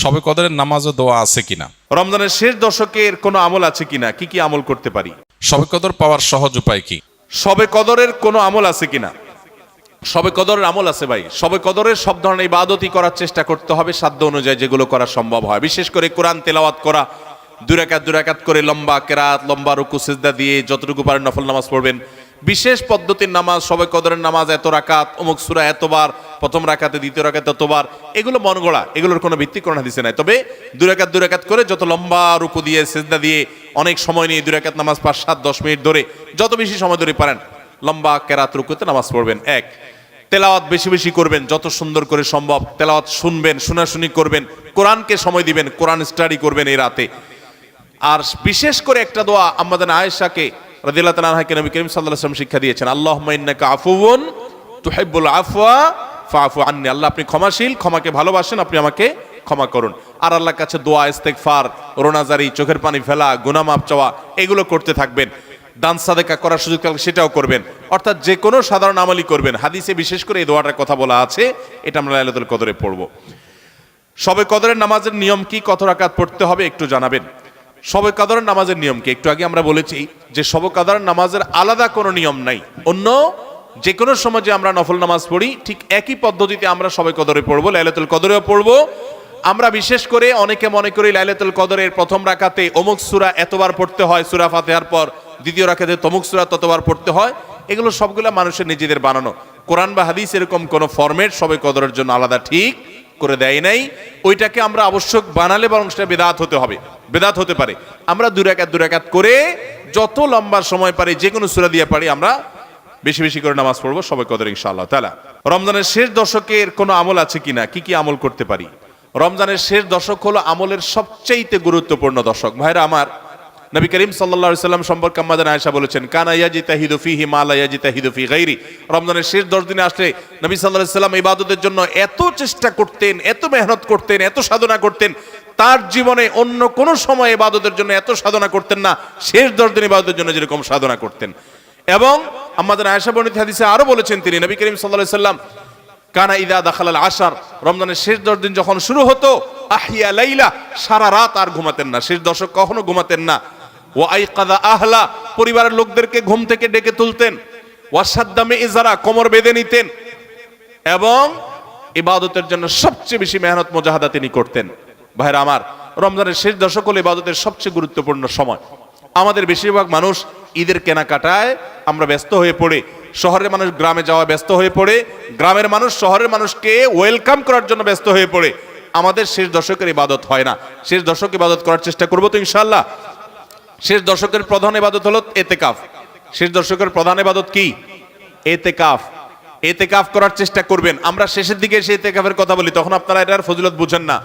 শবে কদরের নামাজ ও দোয়া আছে কিনা? রমজানের শেষ দশকের কোনো আমল আছে কিনা, কি কি আমল করতে পারি? শবে কদর পাওয়ার সহজ উপায় কি? শবে কদরের কোনো আমল আছে কিনা? শবে কদরের আমল আছে ভাই। শবে কদরের সব ধরনের ইবাদতই করার চেষ্টা করতে হবে সাধ্য অনুযায়ী, যেগুলো করা সম্ভব হয়। বিশেষ করে কোরআন তেলাওয়াত করা, দুই রাকাত করে লম্বা কেরাত, লম্বা রুকু সিজদা দিয়ে যতটুকু পারেন নফল নামাজ পড়বেন। বিশেষ পদ্ধতির নামাজ, শবে কদরের নামাজ এত রাকাত, অমুক সূরা এতবার, প্রথম রাকাতে দ্বিতীয় রাকাতে এতবার, এগুলো মন গড়া, এগুলোর কোনো ভিত্তি কোরআন হাদিসে নাই। তবে দুই রাকাত করে যত লম্বা রুকু দিয়ে সিজদা দিয়ে অনেক সময় নিয়ে দুই রাকাত নামাজ 5-7-10 মিনিট ধরে যত বেশি সময় ধরে পারেন লম্বা কেরাত রুকুতে নামাজ পড়বেন। এক, তেলাওয়াত বেশি বেশি করবেন, যত সুন্দর করে সম্ভব তেলাওয়াত শুনবেন, শোনাশুনি করবেন, কোরআনকে সময় দিবেন, কোরআন স্টাডি করবেন এই রাতে। আর বিশেষ করে একটা দোয়া আম্মাজান আয়েশাকে রাদিয়াল্লাহু তাআলা আনহাকে নবী করিম সাল্লাল্লাহু আলাইহি ওয়াসাল্লাম শিক্ষা দিয়েছেন, আল্লাহুম্মা ইন্নাকা আফুউন তুহিব্বুল আফওয়া ফাআফু আন্নী। আল্লাহ আপনি ক্ষমাশীল, ক্ষমাকে ভালোবাসেন, আপনি আমাকে ক্ষমা করুন। আর আল্লাহর কাছে দোয়া, ইস্তেগফার, রোনাজারি, চোখের পানি ফেলা, গুনাহ মাফ চাওয়া, এগুলো করতে থাকবেন। দান সাদেকা করার সুযোগ থাকলে সেটাও করবেন। অর্থাৎ যে কোনো সাধারণ আমলই করবেন। হাদিসে বিশেষ করে এই দোয়াটার কথা বলা আছে, এটা আমরা লাইলাতুল কদরে পড়ব। শবে কদরের নামাজের নিয়ম কি, কত রাকাত পড়তে হবে একটু জানাবেন। শবে কদরের নামাজের নিয়ম কি? একটু আগে আমরা বলেছি যে শবে কদরের নামাজের আলাদা কোনো নিয়ম নাই। অন্য যে কোনো সময় যে আমরা নফল নামাজ পড়ি ঠিক একই পদ্ধতিতে আমরা শবে কদরে পড়বো, লাইলাতুল কদরেও পড়বো। আমরা বিশেষ করে অনেকে মনে করি লাইলাতুল কদরের প্রথম রাকাতে অমুক সূরা এতবার পড়তে হয়, সূরা ফাতিহার পর দ্বিতীয় রাকাতে তমুক সূরা ততবার পড়তে হয়। এগুলো সবগুলা মানুষের নিজেদের বানানো। কোরআন বা হাদিস এরকম কোনো ফরম্যাট শবে কদরের জন্য আলাদা ঠিক করে দেয় নাই। ওইটাকে আমরা আবশ্যক বানালে বরং সেটা বেদাত হতে হবে, বেদাত হতে পারে। আমরা দুই রাকাত করে যত লম্বা সময় পারি, যে কোনো সূরা দিয়ে পারি, আমরা বেশি বেশি করে নামাজ পড়বো শবে কদরে ইনশাআল্লাহ তাআলা। রমজানের শেষ দশকের কোনো আমল আছে কিনা, কি কি আমল করতে পারি? রমজানের শেষ দশক হলো আমলের সবচেয়ে গুরুত্বপূর্ণ দশক। ভাইরা আমার, নবী করিম সাল্লাল্লাহু আলাইহি সাল্লাম সম্পর্কে আম্মাজান আয়েশা বলেছেন, কানা ইয়াজিতাহিদু ফীহি মা লা ইয়াজিতাহিদু ফী গায়রি। রমজানের শেষ 10 দিনে আসলে নবী সাল্লাল্লাহু আলাইহি সাল্লাম ইবাদতের জন্য এত চেষ্টা করতেন, এত মেহনত করতেন, এত সাধনা করতেন, তার জীবনে অন্য কোন সময় ইবাদতের জন্য এত সাধনা করতেন না, শেষ 10 দিন ইবাদতের জন্য যেরকম সাধনা করতেন। এবং আম্মাজান আয়েশা বর্ণিত হাদিসে আরো বলেছেন তিনি, নবী করিম সাল্লাল্লাহু আলাইহি সাল্লাম কানা ইদা দাখালাল আশার, রমজানের শেষ 10 দিন যখন শুরু হতো, আহিয়া লাইলা, সারা রাত আর ঘুমাতেন না, শেষ দশক কখনো ঘুমাতেন না। ওয়া আইকাযা আহলা, পরিবারের লোকদেরকে ঘুম থেকে ডেকে তুলতেন। ওয়াসাদ্দামে ইজারা, কোমর বেঁধে নিতেন। এবং ইবাদতের জন্য সবচেয়ে বেশি মেহনত মুজাহাদা তিনি করতেন। ভাইরা আমার, রমজানের শেষ দশক হলো ইবাদতের সবচেয়ে গুরুত্বপূর্ণ সময়। আমাদের বেশিরভাগ মানুষ ঈদের কেনাকাটায় আমরা ব্যস্ত হয়ে পড়ে, শহরের মানুষ গ্রামে যাওয়া ব্যস্ত হয়ে পড়ে, গ্রামের মানুষ শহরের মানুষকে ওয়েলকাম করার জন্য ব্যস্ত হয়ে পড়ে। আমাদের শেষ দশকের ইবাদত হয় না। শেষ দশক ইবাদত করার চেষ্টা করবো তো ইনশাআল্লাহ। শেষ দশকের প্রধান ইবাদত হলো এতেকাফ। শেষ দশকের প্রধান ইবাদত কি? এতেকাফ। এতেকাফ করার চেষ্টা করবেন। আমরা শেষের দিকে এসে এতেকাফের কথা বলি, তখন আপনারা এটার ফজিলত বুঝেন না।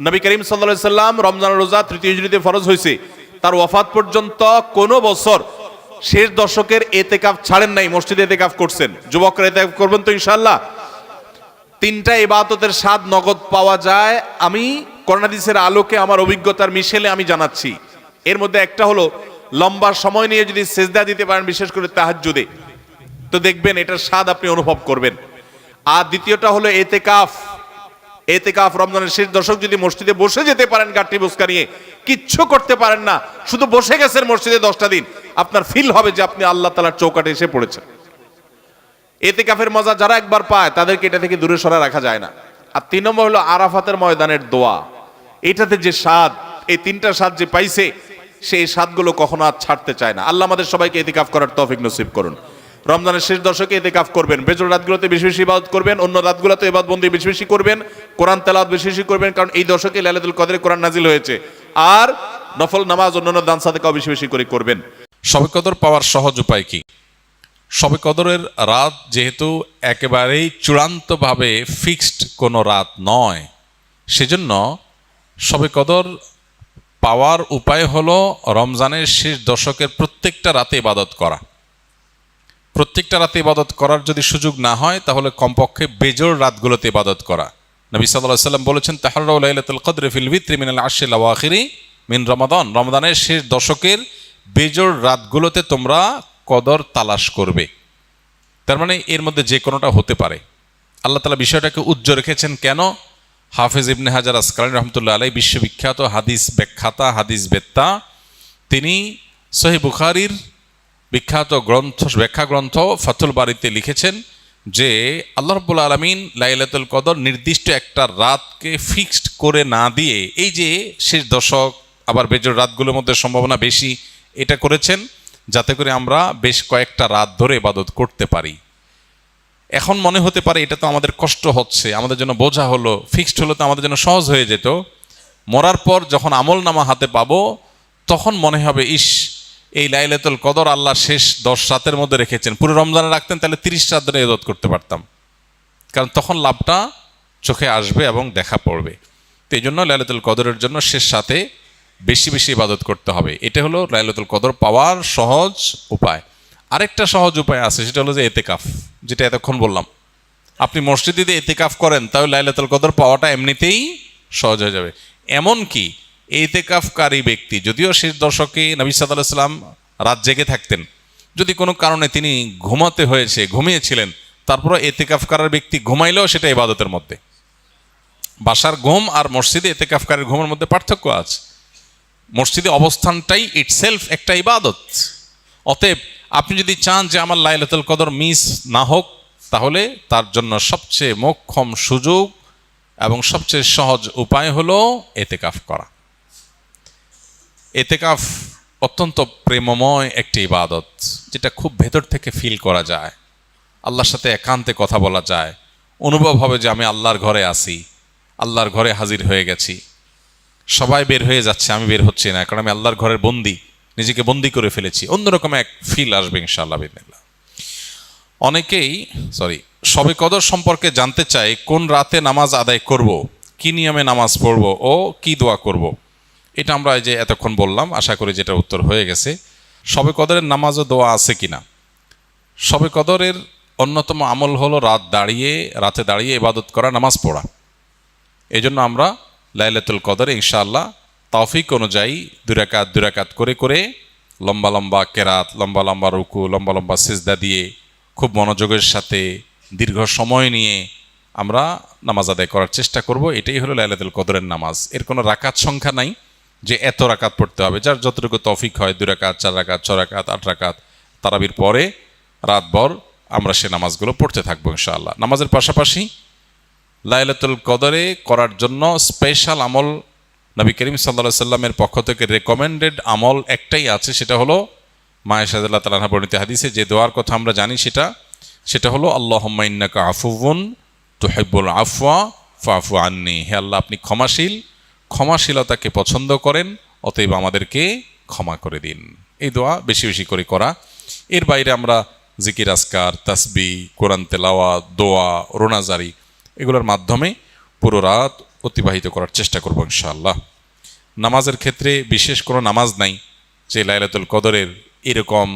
নবী করিম সাল্লাল্লাহু আলাইহি সাল্লাম রমজানের রোজা 3য় হিজরিতে ফরজ হয়েছে, তার ওয়াফাত পর্যন্ত কোনো বছর শেষ দশকের এতেকাফ ছাড়েন নাই, মসজিদে এতেকাফ করছেন। যুবকরা এতেকাফ করবেন তো ইনশাআল্লাহ। 3টা ইবাদতের স্বাদ নগদ পাওয়া যায়, আমি কোরআন হাদিসের আলোকে আমার অভিজ্ঞতার মিশেলে আমি জানাচ্ছি। এর মধ্যে একটা হলো লম্বা সময় নিয়ে যদি সেজদা দিতে পারেন, বিশেষ করে তাহাজ্জুদে, তো দেখবেন এটার স্বাদ আপনি অনুভব করবেন। আর দ্বিতীয়টা হলো এতেকাফ। এতেকাফ রমজানের শেষ দশক যদি মসজিদে বসে যেতে পারেন, গাঁটটি বুসকা নিয়ে, কিচ্ছু করতে পারেন না, শুধু বসে গেছেন মসজিদে 10টা দিন, আপনার ফিল হবে যে আপনি আল্লাহ তাআলার চৌকাঠে এসে পড়েছেন। এতেকাফের মজা যারা একবার পায় তাদেরকে এটা থেকে দূরে সরা রাখা যায় না। আর 3 নম্বর হলো আরাফাতের ময়দানের দোয়া। এটাতে যে স্বাদ, এই 3টা স্বাদ যে পাইছে, সেই স্বাদগুলো কখনো আর ছাড়তে চায় না। আল্লাহ আমাদের সবাইকে ইতিকাফ করার তৌফিক নসিব করুন। রমজানের শেষ দশকে ইতিকাফ করবেন, বেজর রাতগুলোতে বেশি বেশি ইবাদত করবেন, অন্য রাতগুলোতে ইবাদতবন্দি বেশি বেশি করবেন, কোরআন তেলাওয়াত বেশি বেশি করবেন, কারণ এই দশকে লাইলাতুল কদরে কোরআন নাজিল হয়েছে। আর নফল নামাজ, অন্যান্য দান সাদেকাও বেশি বেশি করে করবেন। শবে কদর পাওয়ার সহজ উপায় কি? শবে কদরের রাত যেহেতু একেবারেই চূড়ান্তভাবে ফিক্সড কোনো রাত নয়, সেজন্য শবে কদর পাওয়ার উপায় হলো রমজানের শেষ দশকের প্রত্যেকটা রাতে ইবাদত করা। প্রত্যেকটা রাতে ইবাদত করার যদি সুযোগ না হয়, তাহলে কমপক্ষে বেজোড় রাতগুলোতে ইবাদত করা। নবী সাল্লাল্লাহু আলাইহি ওয়াসাল্লাম বলেছেন, তাহাররাউ লাইলাতুল কদরি ফিল বিত্রি মিনাল আশরিল আওয়াখিরি মিন রমাদান। রমজানের শেষ দশকের বেজোড় রাতগুলোতে তোমরা কদর তালাশ করবে। তার মানে এর মধ্যে যে কোনোটা হতে পারে। আল্লাহ তাআলা বিষয়টাকে উজ্জ্বল রেখেছেন কেন? হাফেজ ইবনে হাজার আসকালানী রহমতুল্লাহ আলাই বিশ্ববিখ্যাত হাদিস ব্যাখ্যাতা, হাদিস বেত্তা, তিনি সহিহ বুখারীর বিখ্যাত ব্যাখ্যা গ্রন্থ ফাথুল বারীতে লিখেছেন যে আল্লাহ রাব্বুল আলামিন লাইলাতুল কদর নির্দিষ্ট একটা রাতকে ফিক্সড করে না দিয়ে এই যে শেষ দশক আবার বেজোর রাতগুলোর মধ্যে সম্ভাবনা বেশি, এটা করেছেন যাতে করে আমরা বেশ কয়েকটা রাত ধরে ইবাদত করতে পারি। এখন মনে হতে পারে এটা তো আমাদের কষ্ট হচ্ছে, আমাদের জন্য বোঝা হলো, ফিক্সড হলো তো আমাদের জন্য সহজ হয়ে যেত। মরার পর যখন আমল নামা হাতে পাবো তখন মনে হবে ইস, এই লাইলাতুল কদর আল্লাহ শেষ 10 রাতের মধ্যে রেখেছেন, পুরো রমজানে রাখতেন তাহলে 30 রাত ধরে ইবাদত করতে পারতাম, কারণ তখন লাভটা চোখে আসবে এবং দেখা পড়বে। তো এই জন্য লাইলাতুল কদরের জন্য শেষ রাতে বেশি বেশি ইবাদত করতে হবে। এটা হলো লাইলাতুল কদর পাওয়ার সহজ উপায়। আরেকটা সহজ উপায় আছে, সেটা হলো যে এতেকাফ, যেটা এতক্ষণ বললাম। আপনি মসজিদে দিয়ে এতেকাফ করেন তাহলে লাইলাতুল কদর পাওয়াটা এমনিতেই সহজ হয়ে যাবে। এমনকি এতেকাফকারী ব্যক্তি, যদিও শেষ দশকে নবী সাল্লাল্লাহু আলাইহি ওয়াসাল্লাম রাত জেগে থাকতেন, যদি কোনো কারণে তিনি ঘুমিয়েছিলেন, তারপরে এতেকাফ করার ব্যক্তি ঘুমাইলেও সেটা ইবাদতের মধ্যে। বাসার ঘুম আর মসজিদে এতেকাফকারীর ঘুমের মধ্যে পার্থক্য আছে। মসজিদে অবস্থানটাই ইটসেলফ একটা ইবাদত। অতএব আপনি যদি চান যে আমার লাইলাতুল কদর মিস না হোক, তাহলে তার জন্য সবচেয়ে মোক্ষম সুযোগ এবং সবচেয়ে সহজ উপায় হলো এতেকাফ করা। এতেকাফ অত্যন্ত প্রেমময় একটি ইবাদত, যেটা খুব ভেতর থেকে ফিল করা যায়, আল্লাহর সাথে একান্তে কথা বলা যায়, অনুভব হবে যে আমি আল্লাহর ঘরে আছি, আল্লাহর ঘরে হাজির হয়ে গেছি। সবাই বের হয়ে যাচ্ছে, আমি বের হচ্ছি না, কারণ আমি আল্লাহর ঘরের বন্দী, নিজেকে বন্দী করে ফেলেছি। অন্যরকম এক ফিল আসবে ইনশাআল্লাহ বিদিনিল্লাহ। অনেকেই শবে কদর সম্পর্কে জানতে চায় কোন রাতে নামাজ আদায় করব, কি নিয়মে নামাজ পড়ব ও কি দোয়া করব। এটা আমরা এই যে এতক্ষণ বললাম, আশা করি যেটা উত্তর হয়ে গেছে। শবে কদরের নামাজ ও দোয়া আছে কিনা? শবে কদরের অন্যতম আমল হলো রাতে দাঁড়িয়ে ইবাদত করা, নামাজ পড়া। এই জন্য আমরা লাইলাতুল কদরে ইনশাআল্লাহ তৌফিক অনুযায়ী 2 রাকাত করে করে লম্বা লম্বা কেরাত, লম্বা লম্বা রুকু, লম্বা লম্বা সিজদা দিয়ে খুব মনোযোগের সাথে দীর্ঘ সময় নিয়ে আমরা নামাজ আদায় করার চেষ্টা করব। এটাই হলো লাইলাতুল কদরের নামাজ। এর কোনো রাকাত সংখ্যা নাই যে এত রাকাত পড়তে হবে, যার যতটুকু তৌফিক হয়, 2 রাকাত, 4 রাকাত, 6 রাকাত, 8 রাকাত, তারাবির পরে রাতভর আমরা সে নামাজগুলো পড়তে থাকবো ইনশাআল্লাহ। নামাজের পাশাপাশি লাইলাতুল কদরে করার জন্য স্পেশাল আমল নবী করিম সাল্লাল্লাহু আলাইহি সাল্লামের পক্ষ থেকে রেকমেন্ডেড আমল একটাই আছে, সেটা হলো মা আয়েশা রাদিয়াল্লাহু তাআলা আনহা বর্ণিত হাদিসে যে দোয়ার কথা আমরা জানি, সেটা হলো আল্লাহুম্মা ইন্নাকা আফুউন তুহিব্বুল আফওয়া ফাফু আন্নি। হে আল্লাহ, আপনি ক্ষমাশীলতাকে পছন্দ করেন, অতএব আমাদেরকে ক্ষমা করে দিন। এই দোয়া বেশি বেশি করে করা। এর বাইরে আমরা জিকির, আজকার, তাসবিহ, কোরআন তেলাওয়াত, দোয়া, রোনাজারি এগুলোর মাধ্যমে পুরো রাত অতিবাহিত করার চেষ্টা করব ইনশাআল্লাহ। নামাজের ক্ষেত্রে বিশেষ কোনো নামাজ নাই যে লাইলাতুল কদরের এরকম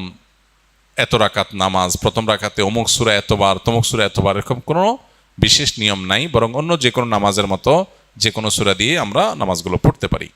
এত রাকাত নামাজ, প্রথম রাকাতে অমুক সূরা এতবার, তমুক সূরা এতবার, এরকম কোনো বিশেষ নিয়ম নাই, বরং অন্য যে কোনো নামাজের মতো যে কোনো সূরা দিয়ে আমরা নামাজগুলো পড়তে পারি।